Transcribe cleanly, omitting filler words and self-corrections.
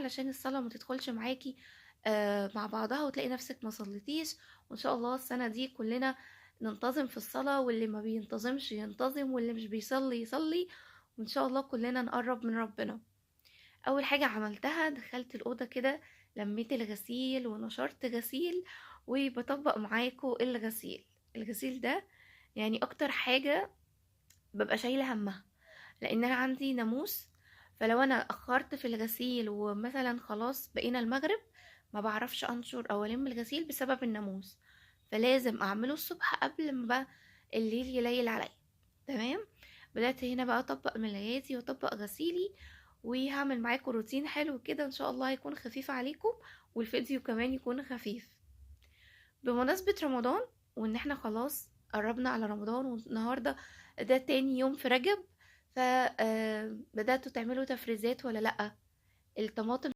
علشان الصلاة ما تدخلش معاكي مع بعضها وتلاقي نفسك ما صليتيش. وإن شاء الله السنة دي كلنا ننتظم في الصلاة، واللي ما بينتظمش ينتظم، واللي مش بيصلي يصلي، وإن شاء الله كلنا نقرب من ربنا. أول حاجة عملتها دخلت الأوضة كده، لميت الغسيل ونشرت غسيل، وبطبق معاكم الغسيل. الغسيل ده يعني أكتر حاجة ببقى شايلة همها، لأن أنا عندي ناموس. فلو أنا أخرت في الغسيل ومثلا خلاص بقينا المغرب، ما بعرفش أنشر أو ألم الغسيل بسبب الناموس، فلازم أعمله الصبح قبل ما بقى الليل يليل عليا. تمام. بدأت هنا بقى أطبق ملاياتي وأطبق غسيلي، وهعمل معاكم روتين حلو كده إن شاء الله هيكون خفيف عليكم، والفيديو كمان يكون خفيف بمناسبة رمضان، وإن احنا خلاص قربنا على رمضان، والنهاردة ده تاني يوم في رجب. فبدأتوا تعملوا تفريزات ولا لأ؟ الطماطم